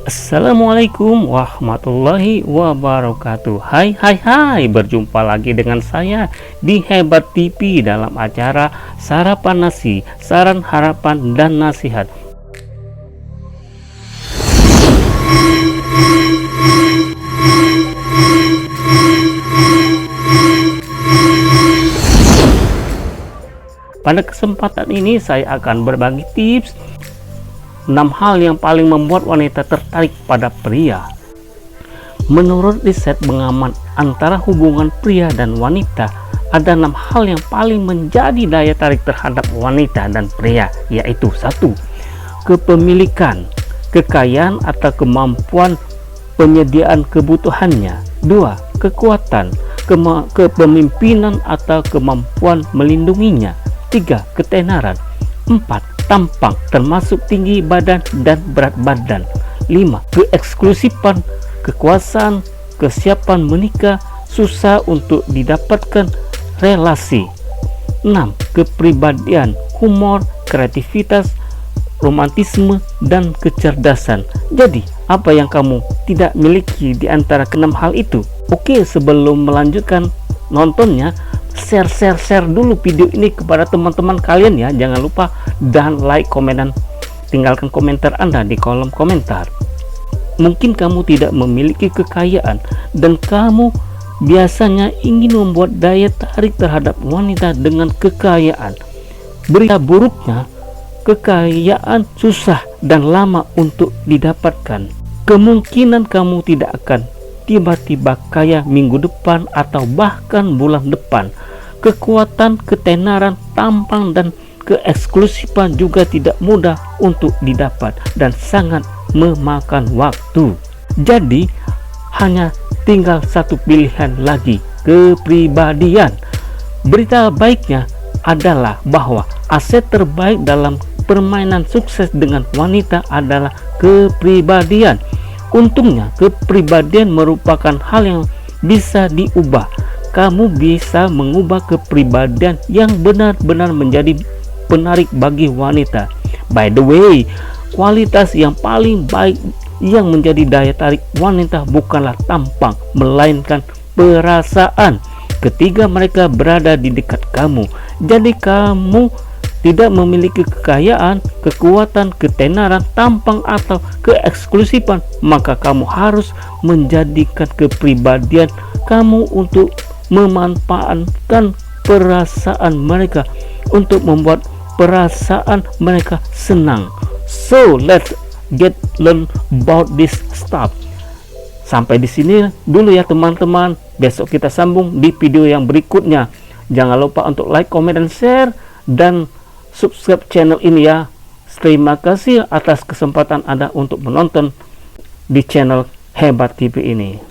Assalamualaikum warahmatullahi wabarakatuh. Hai, berjumpa lagi dengan saya di Hebat TV dalam acara Sarapan Nasi, Saran Harapan dan Nasihat. Pada kesempatan ini saya akan berbagi tips 6 hal yang paling membuat wanita tertarik pada pria. Menurut riset pengamat antara hubungan pria dan wanita, ada 6 hal yang paling menjadi daya tarik terhadap wanita dan pria, yaitu 1. Kepemilikan, kekayaan atau kemampuan penyediaan kebutuhannya. 2. Kekuatan, kepemimpinan atau kemampuan melindunginya. 3. Ketenaran. 4. Tampang termasuk tinggi badan dan berat badan. 5. Keeksklusifan, kekuasaan, kesiapan menikah, susah untuk didapatkan relasi. 6. Kepribadian, humor, kreativitas, romantisme, dan kecerdasan. Jadi, apa yang kamu tidak miliki di antara ke-6 hal itu? Oke, sebelum melanjutkan nontonnya, share dulu video ini kepada teman-teman kalian ya. Jangan lupa dan like, komen, dan tinggalkan komentar Anda di kolom komentar. Mungkin kamu tidak memiliki kekayaan dan kamu biasanya ingin membuat daya tarik terhadap wanita dengan kekayaan. Berita buruknya, kekayaan susah dan lama untuk didapatkan. Kemungkinan kamu tidak akan tiba-tiba kaya minggu depan atau bahkan bulan depan. Kekuatan, ketenaran, tampang, dan keeksklusifan juga tidak mudah untuk didapat dan sangat memakan waktu. Jadi hanya tinggal satu pilihan lagi, kepribadian. Berita baiknya adalah bahwa aset terbaik dalam permainan sukses dengan wanita adalah kepribadian. Untungnya, kepribadian merupakan hal yang bisa diubah. Kamu bisa mengubah kepribadian yang benar-benar menjadi penarik bagi wanita. By the way, kualitas yang paling baik yang menjadi daya tarik wanita bukanlah tampang, melainkan perasaan ketika mereka berada di dekat kamu. Jadi kamu tidak memiliki kekayaan, kekuatan, ketenaran, tampang, atau keeksklusifan, maka kamu harus menjadikan kepribadian kamu untuk memanfaatkan perasaan mereka, untuk membuat perasaan mereka senang. So let's learn about this stuff. Sampai di sini dulu ya teman-teman. Besok kita sambung di video yang berikutnya. Jangan lupa untuk like, comment, dan share, dan subscribe channel ini ya. Terima kasih atas kesempatan Anda untuk menonton di channel Hebat TV ini.